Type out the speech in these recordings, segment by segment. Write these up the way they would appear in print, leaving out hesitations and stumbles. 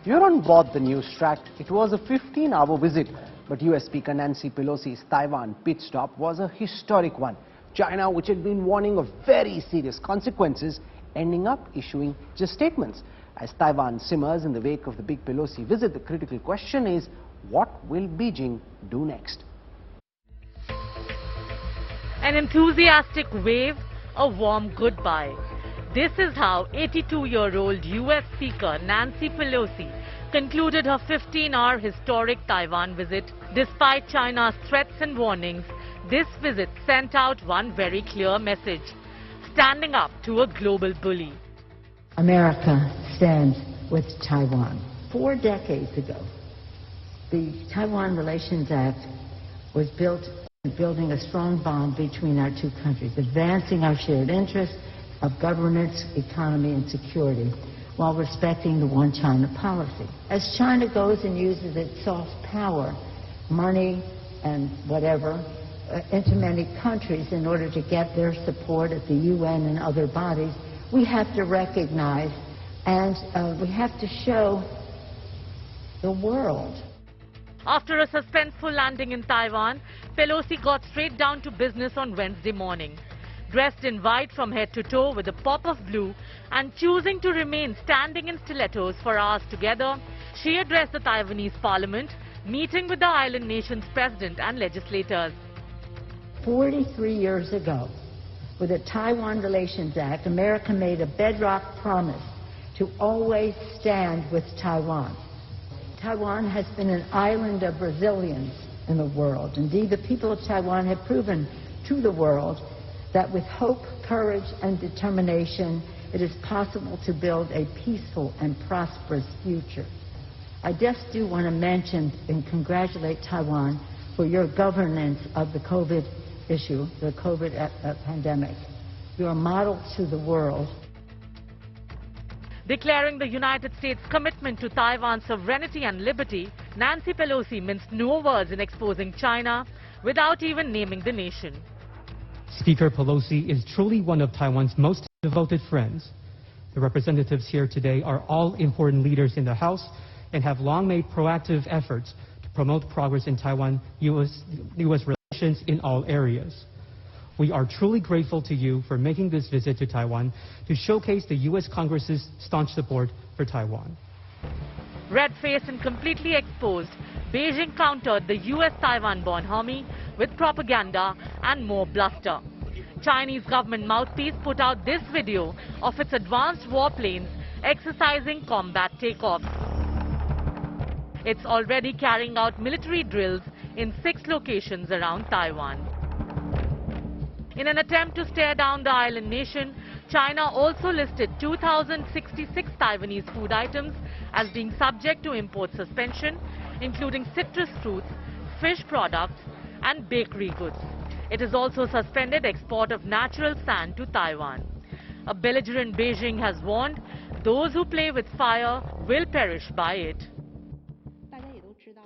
You're on board the news track. It was a 15-hour visit, but US Speaker Nancy Pelosi's Taiwan pit stop was a historic one. China, which had been warning of very serious consequences, ending up issuing just statements. As Taiwan simmers in the wake of the big Pelosi visit, the critical question is, what will Beijing do next? An enthusiastic wave, a warm goodbye. This is how 82-year-old US Speaker Nancy Pelosi concluded her 15-hour historic Taiwan visit. Despite China's threats and warnings, this visit sent out one very clear message: standing up to a global bully. America stands with Taiwan. 4 decades ago, the Taiwan Relations Act was building a strong bond between our two countries, advancing our shared interests of governance, economy, and security, while respecting the One China policy. As China goes and uses its soft power, money and whatever, into many countries in order to get their support at the UN and other bodies, we have to recognize and we have to show the world. After a suspenseful landing in Taiwan, Pelosi got straight down to business on Wednesday morning. Dressed in white from head to toe with a pop of blue and choosing to remain standing in stilettos for hours together, she addressed the Taiwanese parliament, meeting with the island nation's president and legislators. 43 years ago, with the Taiwan Relations Act, America made a bedrock promise to always stand with Taiwan. Taiwan has been an island of resilience in the world. Indeed, the people of Taiwan have proven to the world that with hope, courage, and determination, it is possible to build a peaceful and prosperous future. I just do want to mention and congratulate Taiwan for your governance of the COVID issue, the COVID pandemic. You are a model to the world. Declaring the United States' commitment to Taiwan's sovereignty and liberty, Nancy Pelosi minced no words in exposing China without even naming the nation. Speaker Pelosi is truly one of Taiwan's most devoted friends. The representatives here today are all important leaders in the House and have long made proactive efforts to promote progress in Taiwan-US relations in all areas. We are truly grateful to you for making this visit to Taiwan to showcase the U.S. Congress's staunch support for Taiwan. Red-faced and completely exposed, Beijing countered the US-Taiwan bonhomie with propaganda and more bluster. Chinese government mouthpiece put out this video of its advanced warplanes exercising combat takeoffs. It's already carrying out military drills in 6 locations around Taiwan. In an attempt to stare down the island nation, China also listed 2,066 Taiwanese food items as being subject to import suspension, including citrus fruits, fish products, and bakery goods. It has also suspended export of natural sand to Taiwan. A belligerent Beijing has warned those who play with fire will perish by it.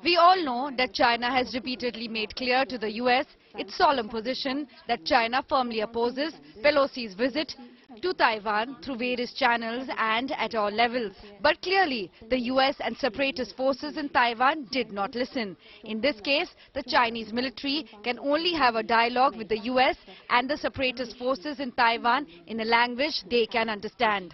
We all know that China has repeatedly made clear to the US its solemn position that China firmly opposes Pelosi's visit to Taiwan through various channels and at all levels. But clearly, the US and separatist forces in Taiwan did not listen. In this case, the Chinese military can only have a dialogue with the US and the separatist forces in Taiwan in a language they can understand.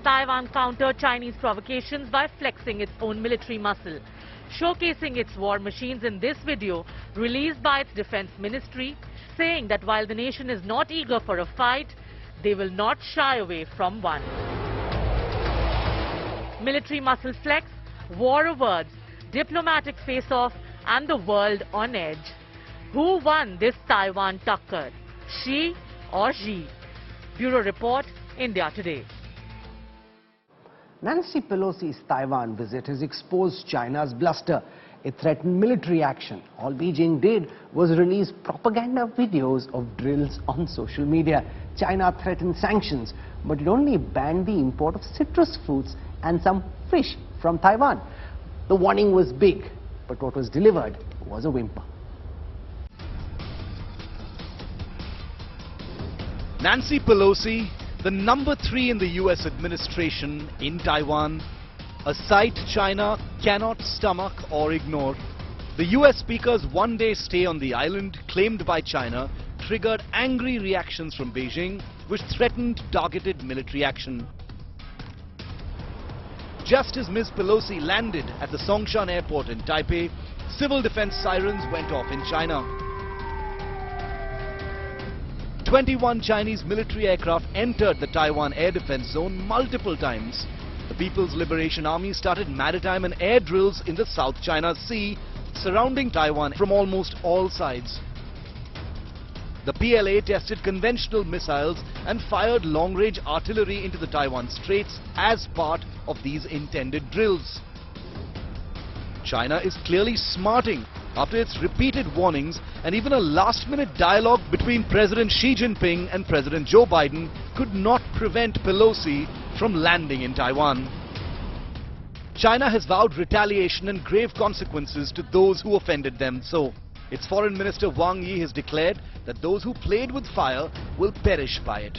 Taiwan countered Chinese provocations by flexing its own military muscle, showcasing its war machines in this video released by its defense ministry, saying that while the nation is not eager for a fight, they will not shy away from one. Military muscle flex, war of words, diplomatic face-off, and the world on edge. Who won this Taiwan tucker? She or Xi? Bureau Report, India Today. Nancy Pelosi's Taiwan visit has exposed China's bluster. It threatened military action. All Beijing did was release propaganda videos of drills on social media. China threatened sanctions, but it only banned the import of citrus fruits and some fish from Taiwan. The warning was big, but what was delivered was a whimper. Nancy Pelosi, the number 3 in the US administration in Taiwan, a sight China cannot stomach or ignore. The US Speaker's one-day stay on the island, claimed by China, triggered angry reactions from Beijing, which threatened targeted military action. Just as Ms. Pelosi landed at the Songshan airport in Taipei, civil defense sirens went off in China. 21 Chinese military aircraft entered the Taiwan air defense zone multiple times. The People's Liberation Army started maritime and air drills in the South China Sea, surrounding Taiwan from almost all sides. The PLA tested conventional missiles and fired long-range artillery into the Taiwan Straits as part of these intended drills. China is clearly smarting after its repeated warnings, and even a last-minute dialogue between President Xi Jinping and President Joe Biden could not prevent Pelosi from landing in Taiwan. China has vowed retaliation and grave consequences to those who offended them. So, its Foreign Minister Wang Yi has declared that those who played with fire will perish by it.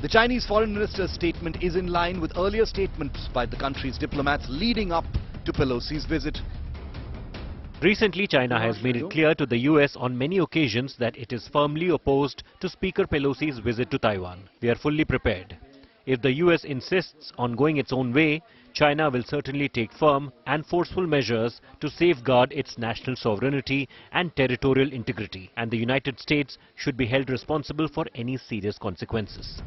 The Chinese Foreign Minister's statement is in line with earlier statements by the country's diplomats leading up to Pelosi's visit. Recently, China has made it clear to the US on many occasions that it is firmly opposed to Speaker Pelosi's visit to Taiwan. We are fully prepared. If the US insists on going its own way, China will certainly take firm and forceful measures to safeguard its national sovereignty and territorial integrity, and the United States should be held responsible for any serious consequences.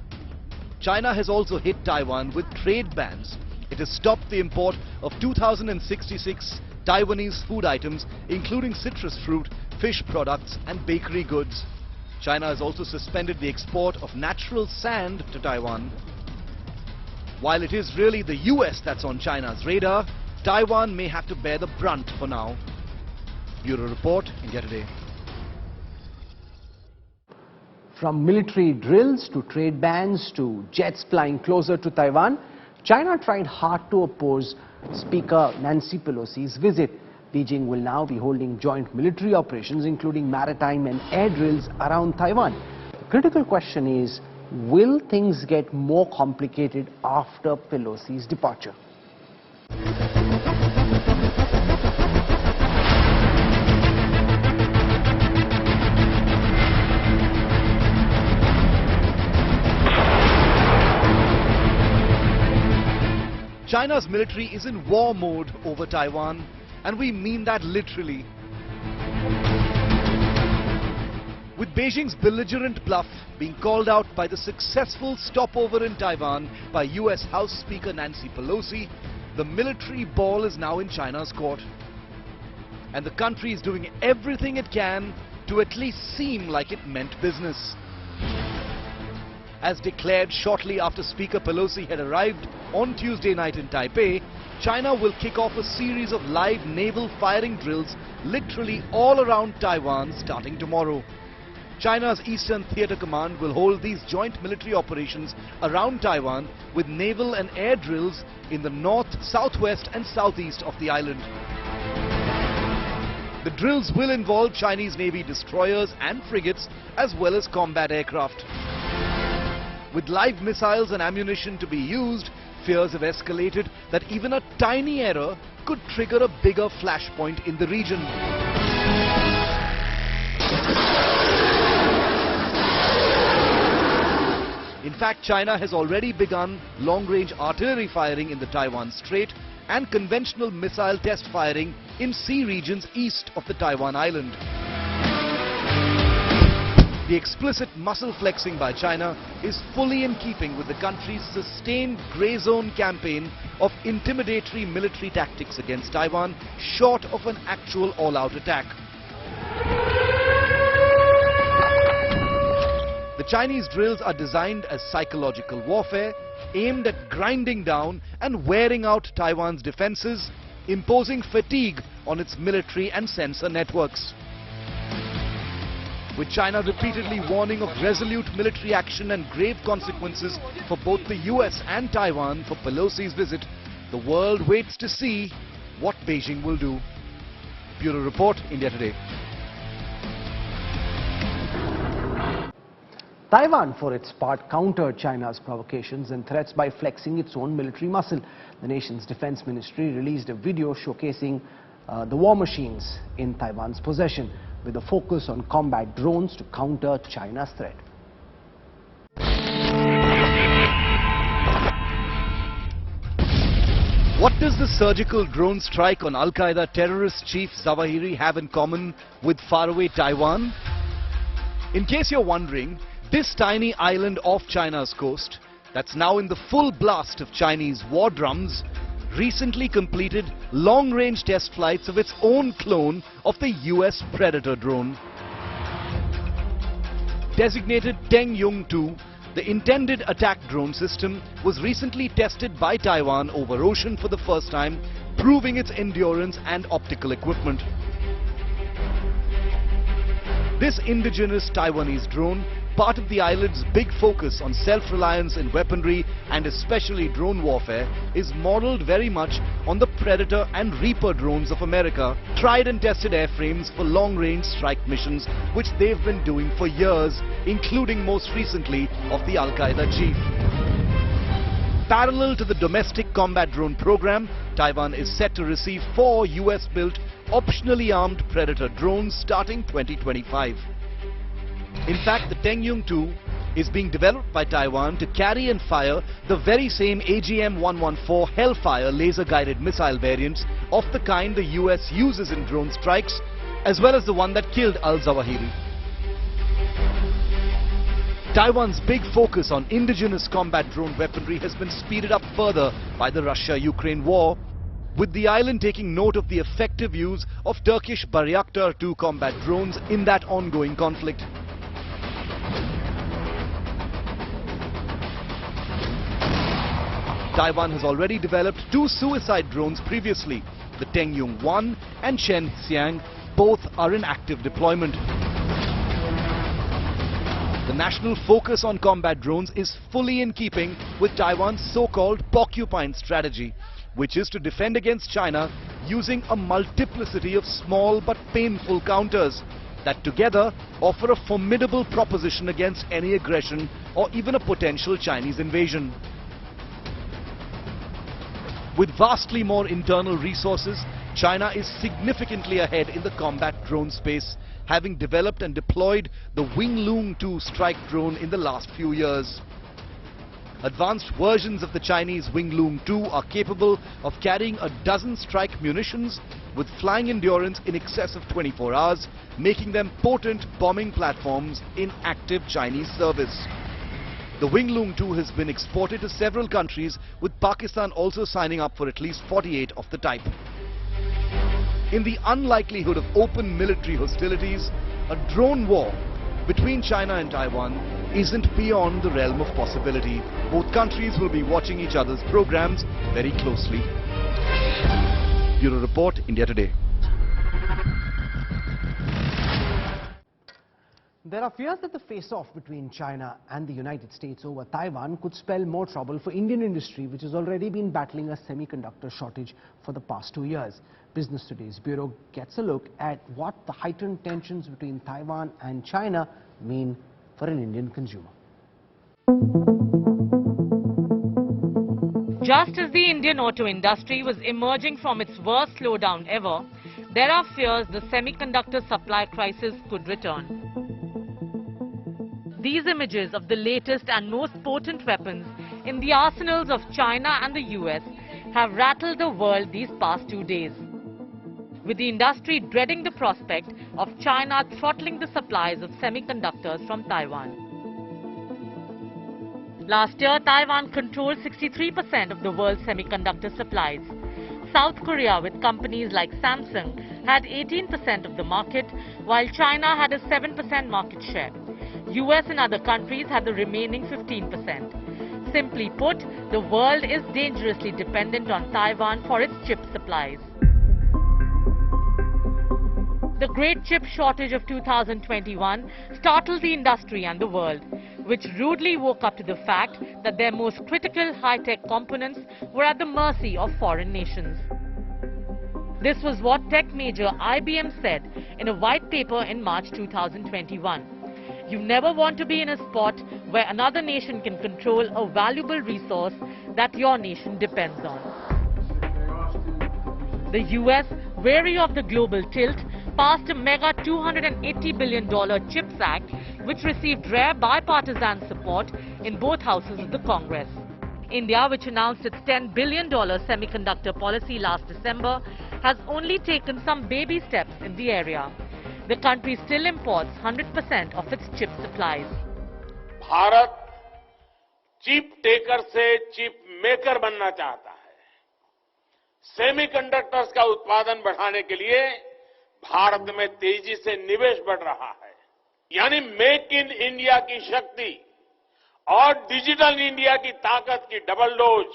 China has also hit Taiwan with trade bans. It has stopped the import of 2,066 Taiwanese food items, including citrus fruit, fish products and bakery goods. China has also suspended the export of natural sand to Taiwan. While it is really the US that's on China's radar, Taiwan may have to bear the brunt for now. Bureau Report, India Today. From military drills to trade bans to jets flying closer to Taiwan, China tried hard to oppose Speaker Nancy Pelosi's visit. Beijing will now be holding joint military operations, including maritime and air drills around Taiwan. The critical question is, will things get more complicated after Pelosi's departure? China's military is in war mode over Taiwan, and we mean that literally. With Beijing's belligerent bluff being called out by the successful stopover in Taiwan by US House Speaker Nancy Pelosi, the military ball is now in China's court. And the country is doing everything it can to at least seem like it meant business. As declared shortly after Speaker Pelosi had arrived on Tuesday night in Taipei, China will kick off a series of live naval firing drills literally all around Taiwan starting tomorrow. China's Eastern Theater Command will hold these joint military operations around Taiwan with naval and air drills in the north, southwest and southeast of the island. The drills will involve Chinese Navy destroyers and frigates as well as combat aircraft. With live missiles and ammunition to be used, fears have escalated that even a tiny error could trigger a bigger flashpoint in the region. In fact, China has already begun long-range artillery firing in the Taiwan Strait and conventional missile test firing in sea regions east of the Taiwan island. The explicit muscle flexing by China is fully in keeping with the country's sustained grey zone campaign of intimidatory military tactics against Taiwan, short of an actual all-out attack. The Chinese drills are designed as psychological warfare, aimed at grinding down and wearing out Taiwan's defenses, imposing fatigue on its military and sensor networks. With China repeatedly warning of resolute military action and grave consequences for both the US and Taiwan for Pelosi's visit, the world waits to see what Beijing will do. Bureau Report, India Today. Taiwan, for its part, countered China's provocations and threats by flexing its own military muscle. The nation's defense ministry released a video showcasing the war machines in Taiwan's possession, with a focus on combat drones to counter China's threat. What does the surgical drone strike on Al-Qaeda terrorist chief Zawahiri have in common with faraway Taiwan? In case you're wondering, this tiny island off China's coast, that's now in the full blast of Chinese war drums, recently completed long-range test flights of its own clone of the US Predator drone. Designated Tengyong-2, the intended attack drone system was recently tested by Taiwan over ocean for the first time, proving its endurance and optical equipment. This indigenous Taiwanese drone, part of the island's big focus on self-reliance in weaponry and especially drone warfare, is modelled very much on the Predator and Reaper drones of America, tried and tested airframes for long-range strike missions, which they've been doing for years, including most recently of the Al-Qaeda chief. Parallel to the domestic combat drone program, Taiwan is set to receive 4 US-built, optionally armed Predator drones starting 2025. In fact, the Tengyong-2 is being developed by Taiwan to carry and fire the very same AGM-114 Hellfire laser-guided missile variants of the kind the US uses in drone strikes, as well as the one that killed al-Zawahiri. Taiwan's big focus on indigenous combat drone weaponry has been speeded up further by the Russia-Ukraine war, with the island taking note of the effective use of Turkish Bayraktar 2 combat drones in that ongoing conflict. Taiwan has already developed 2 suicide drones previously. The Tengyong-1 and Shen Xiang, both are in active deployment. The national focus on combat drones is fully in keeping with Taiwan's so-called porcupine strategy, which is to defend against China using a multiplicity of small but painful counters that together offer a formidable proposition against any aggression or even a potential Chinese invasion. With vastly more internal resources, China is significantly ahead in the combat drone space, having developed and deployed the Wingloong 2 strike drone in the last few years. Advanced versions of the Chinese Wingloong 2 are capable of carrying a dozen strike munitions with flying endurance in excess of 24 hours, making them potent bombing platforms in active Chinese service. The Wingloong 2 has been exported to several countries, with Pakistan also signing up for at least 48 of the type. In the unlikelihood of open military hostilities, a drone war between China and Taiwan isn't beyond the realm of possibility. Both countries will be watching each other's programs very closely. Bureau Report, India Today. There are fears that the face-off between China and the United States over Taiwan could spell more trouble for Indian industry, which has already been battling a semiconductor shortage for the past 2 years. Business Today's Bureau gets a look at what the heightened tensions between Taiwan and China mean for an Indian consumer. Just as the Indian auto industry was emerging from its worst slowdown ever, there are fears the semiconductor supply crisis could return. These images of the latest and most potent weapons in the arsenals of China and the US have rattled the world these past 2 days, with the industry dreading the prospect of China throttling the supplies of semiconductors from Taiwan. Last year, Taiwan controlled 63% of the world's semiconductor supplies. South Korea, with companies like Samsung, had 18% of the market, while China had a 7% market share. US and other countries had the remaining 15%. Simply put, the world is dangerously dependent on Taiwan for its chip supplies. The great chip shortage of 2021 startled the industry and the world, which rudely woke up to the fact that their most critical high-tech components were at the mercy of foreign nations. This was what tech major IBM said in a white paper in March 2021. You never want to be in a spot where another nation can control a valuable resource that your nation depends on. The US, wary of the global tilt, passed a mega $280 billion CHIPS Act, which received rare bipartisan support in both houses of the Congress. India, which announced its $10 billion semiconductor policy last December, has only taken some baby steps in the area. The country still imports 100% of its chip supplies. Bharat chip taker से chip maker बनना चाहता है। Semiconductors का उत्पादन बढ़ाने के लिए भारत में तेजी से निवेश बढ़ रहा है। यानी मेक इन इंडिया की शक्ति और डिजिटल इंडिया की ताकत की डबल डोज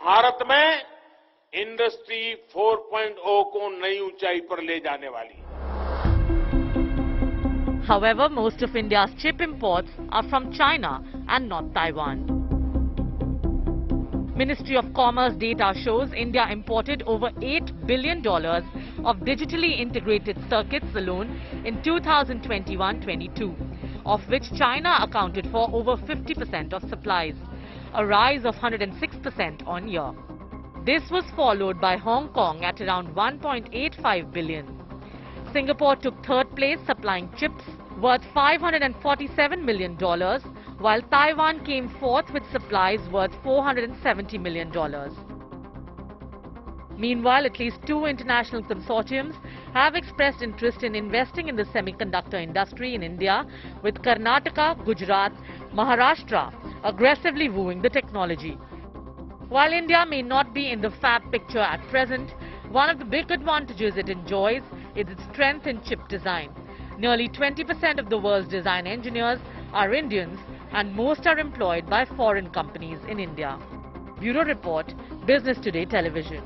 भारत में इंडस्ट्री 4.0 को नई ऊंचाई पर ले जाने वाली है। However, most of India's chip imports are from China and not Taiwan. Ministry of Commerce data shows India imported over $8 billion of digitally integrated circuits alone in 2021-22, of which China accounted for over 50% of supplies, a rise of 106% on year. This was followed by Hong Kong at around $1.85 billion. Singapore took third place, supplying chips worth $547 million, while Taiwan came fourth with supplies worth $470 million. Meanwhile, at least two international consortiums have expressed interest in investing in the semiconductor industry in India, with Karnataka, Gujarat, Maharashtra aggressively wooing the technology. While India may not be in the fab picture at present, one of the big advantages it enjoys is its strength in chip design. Nearly 20% of the world's design engineers are Indians, and most are employed by foreign companies in India. Bureau Report, Business Today Television.